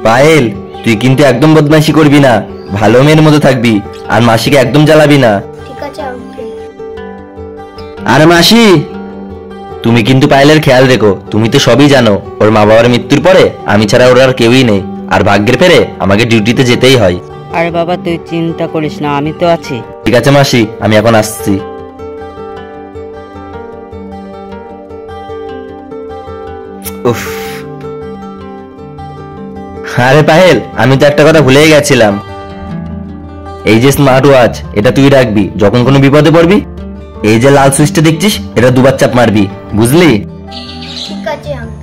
পায়েল, তুই কিন্তু একদম বদমাইশি করবি না, ভালো মেয়ের মতো থাকবি, আর মাসিকে একদম জ্বালাবি না। ঠিক আছে আঙ্কেল। আর মাসি, তুমি কিন্তু পায়েলের খেয়াল রেখো, তুমি তো সবই জানো, ওর মা বাবার মৃত্যুর পরে আমি ছাড়া ওর আর কেউই নেই, আর ভাগ্যের ফেরে আমাকে ডিউটিতে যেতেই হয়। আরে বাবা তুই চিন্তা করিস না, আমি তো আছি। ঠিক আছে মাসি, আমি এখন আসছি। উফ, আরে পায়েল, আমি তো একটা কথা ভুলেই গেছিলাম। এই যে স্মার্ট ওয়াচ, এটা তুই রাখবি, যখন কোনো বিপদে পড়বি এই যে লাল সুইচটা দেখছিস, এটা দুবার চাপ মারবি, বুঝলি? ঠিক আছে আঙ্কেল।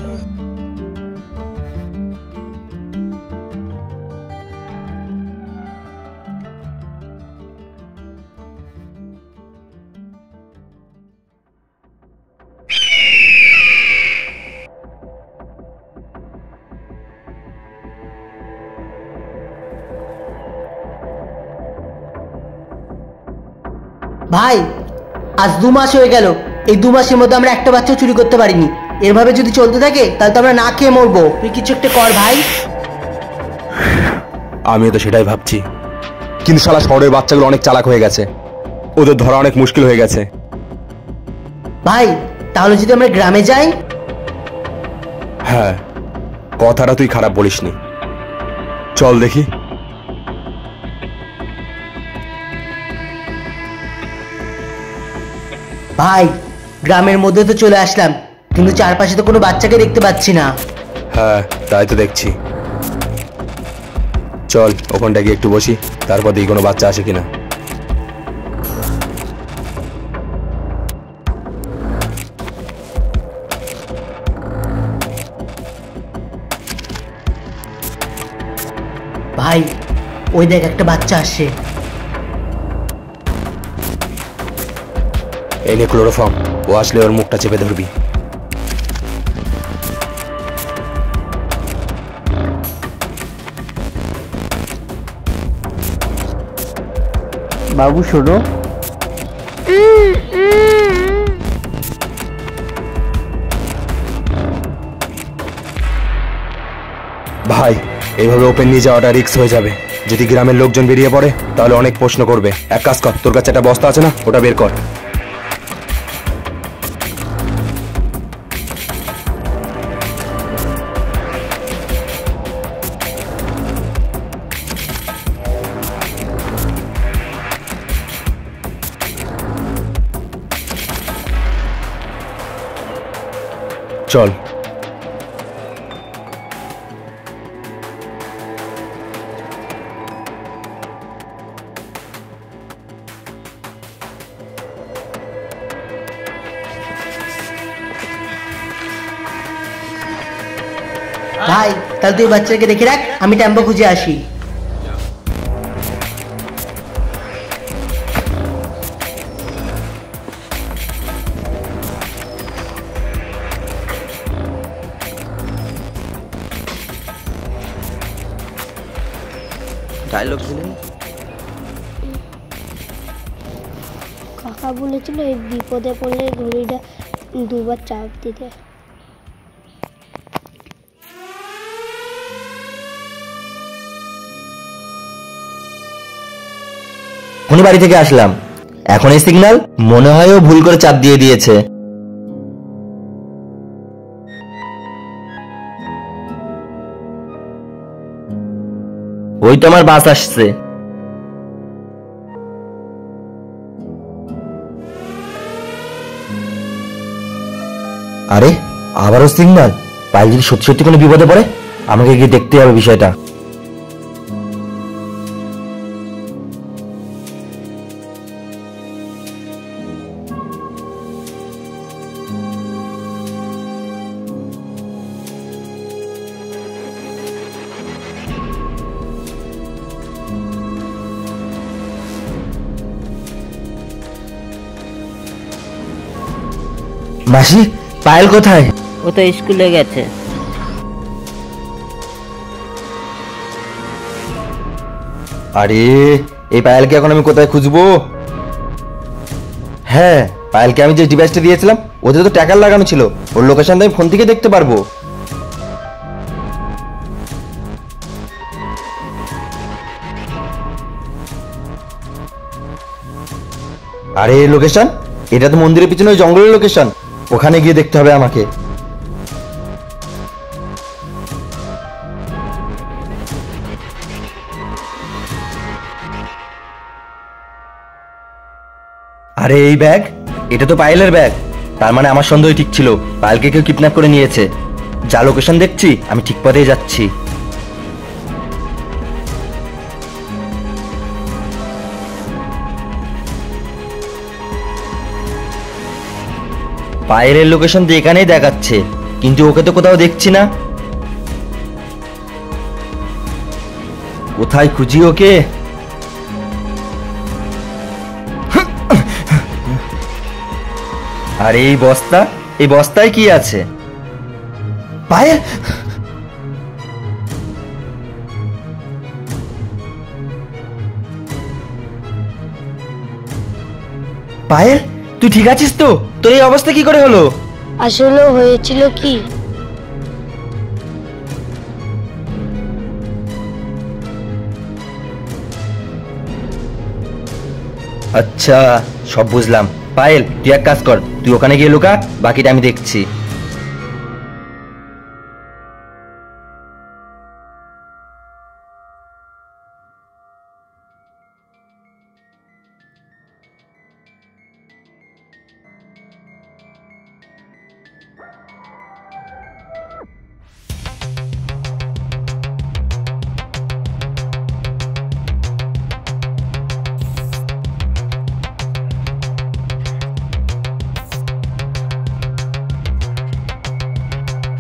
ভাই, আজ 2 মাস হয়ে গেল, এই 2 মাসের মধ্যে আমরা একটা বাচ্চাও চুরি করতে পারিনি। এভাবে যদি চলতে থাকে তাহলে তো আমরা না খেয়ে মরবো। তুই কিছু একটা কর ভাই। আমিও তো সেটাই ভাবছি, কিন্তু শালা শহরের বাচ্চাগুলো অনেক চালাক হয়ে গেছে, ওদের ধরা অনেক মুশকিল হয়ে গেছে। ভাই তাহলে যদি আমরা গ্রামে যাই? হ্যাঁ, কথাটা তুই খারাপ বলিসনি, চল দেখি। ভাই গ্রামের মধ্যে তো চলে আসলাম, কিন্তু চারপাশে তো কোনো বাচ্চাকে দেখতে পাচ্ছি না। হ্যাঁ তাই তো দেখছি, চল ওখানটা গিয়ে একটু বসি, তারপর দেখি কোনো বাচ্চা আসে কিনা। ভাই ওই দেখ একটা বাচ্চা আসছে। এই নে ক্লোরোফর্ম, ও আসলে ওর মুখটা চেপে ধরবি। বাবু শোনো, ভাই এইভাবে ওপেন নিয়ে যাওয়াটা রিস্ক হয়ে যাবে, যদি গ্রামের লোকজন বেরিয়ে পড়ে তাহলে অনেক প্রশ্ন করবে। এক কাজ কর, তোর কাছে একটা বস্তা আছে না, ওটা বের কর। চল। ভাই তাহলে তুই বাচ্চাকে রেখে রাখ, আমি টেম্পো খুঁজে আসি। ডায়লগ শুনুন। কাকা বলেছিল এই বিপদে পড়লে ঘড়িটা 2বার চাপ দিতে। এখনই বাড়ি থেকে আসলাম, এখন এই সিগন্যাল, মনে হয় ও ভুল করে চাপ দিয়ে দিয়েছে। ওই তো আমার বাস আসছে। আরে আবারও সিগন্যাল, পায়েল যদি সত্যি সত্যি কোনো বিপদে পড়ে আমাকে গিয়ে দেখতে হবে বিষয়টা। মাসি, পায়েল কোথায়? ও তো স্কুলে গেছে। আরে এই পায়েলকে এখন আমি কোথায় খুঁজবো? হ্যাঁ, পায়েলকে আমি যে ডিভাইসটা দিয়েছিলাম ওতে তো ট্র্যাকার লাগানো ছিল, ওর লোকেশনটা আমি ফোন থেকে দেখতে পারবো। আরে এই লোকেশন, এটা তো মন্দিরের পিছনে ওই জঙ্গলের লোকেশন। ওখানে গিয়ে দেখতে হবে আমাকে। আরে এই ব্যাগ, এটা তো পায়েলের ব্যাগ। তার মানে আমার সন্দেহ ঠিক ছিল, পায়েলকে কেউ কিডন্যাপ করে নিয়েছে। যা লোকেশন দেখছি আমি ঠিক পথেই যাচ্ছি। পায়েলের লোকেশন তো এখানেই দেখাচ্ছে, কিন্তু ওকে তো কোথাও দেখছি না। কোথায় খুঁজি ওকে? আর এই বস্তা, এই বস্তায় কি আছে? পায়েল, পায়েল তুই ঠিক আছিস তো? তোর এই অবস্থা কি করে হলো? আসলে হয়েছিল কি, আচ্ছা সব বুঝলাম। পায়েল তুই এক কাজ কর, তুই ওখানে গিয়ে লুকা, বাকিটা আমি দেখছি।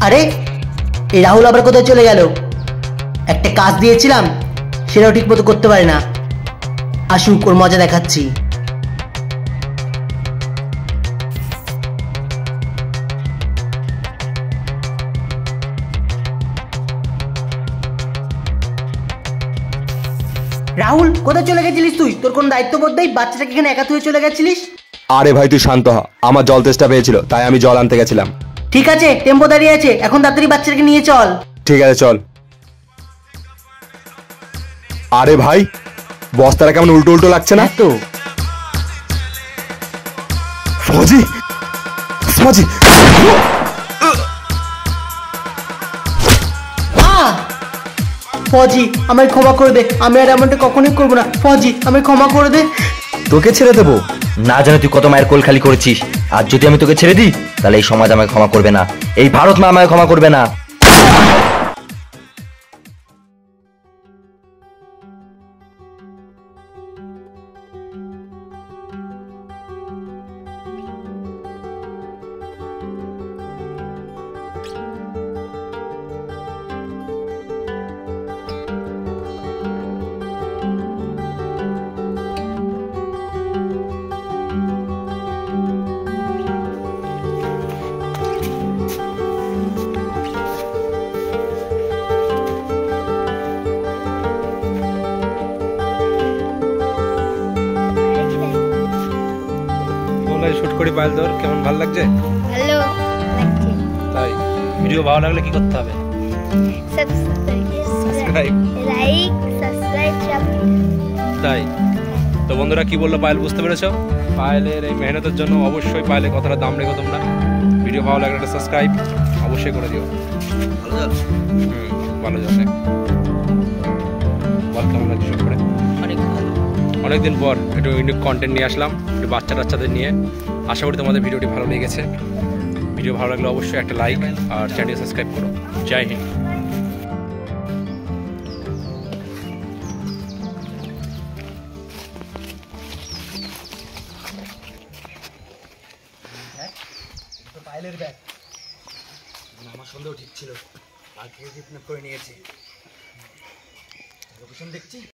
আরে এই রাহুল আবার কোথায় চলে গেল? একটা কাজ দিয়েছিলাম সেটাও ঠিক মতো করতে পারে না। আসুক, ওর মজা দেখাচ্ছি। রাহুল, কোথায় চলে গেছিলিস তুই? তোর কোন দায়িত্ববোধ নেই? বাচ্চাটাকে এখানে একা তুই চলে গেছিলিস? আরে ভাই তুই শান্ত হ, আমার জল তেষ্টা পেয়েছিল তাই আমি জল আনতে গেছিলাম। ঠিক আছে, টেম্পো দাঁড়িয়ে আছে, এখন তাড়াতাড়ি বাচ্চাটাকে নিয়ে চল। ঠিক আছে চল। আরে ভাই বস্তাটা কেমন উল্টো উল্টো লাগছে না? তো ফজি, ফজি, ফজি আমায় ক্ষমা করে দে, আমি আর এমনটা কখনোই করবো না। ফজি আমায় ক্ষমা করে দে। তোকে ছেড়ে দেবো না? জানো তুই কত মায়ের কোল খালি করেছিস? আর যদি আমি তোকে ছেড়ে দিই তাহলে এই সমাজ আমায় ক্ষমা করবে না, এই ভারত মা আমায় ক্ষমা করবে না। শুট করি পাইল, তোর কেমন ভালো লাগছে? ভালো লাগছে। তাই ভিডিও ভালো লাগলে কি করতে হবে? সাবস্ক্রাইব, লাইক, সাবস্ক্রাইব সব। তাই তো বন্ধুরা, কি বললো পায়েল বুঝতে পেরেছো? পায়েলের এই মেহনতের জন্য অবশ্যই পায়েলের কথাটা দাম রেখো তোমরা। ভিডিও ভালো লাগলে একটা সাবস্ক্রাইব অবশ্যই করে দিও। ভালো যাবে। বল কেমন লাগছে শুট করে? অনেকদিন পর একটু ইউনিক কন্টেন্ট নিয়ে আসলাম, একটু বাচ্চা টাচ্চাদের নিয়ে। আশা করি তোমাদের ভিডিওটি ভালো লেগেছে। ভিডিও ভালো লাগলে অবশ্যই একটা লাইক আর চ্যানেল সাবস্ক্রাইব করো। জয় হিন্দ। পায়েলের ব্যাগ, আমার সন্দেহ ঠিক ছিল, আর কিডন্যাপ করে নিয়েছে। লোকেশন দেখছি।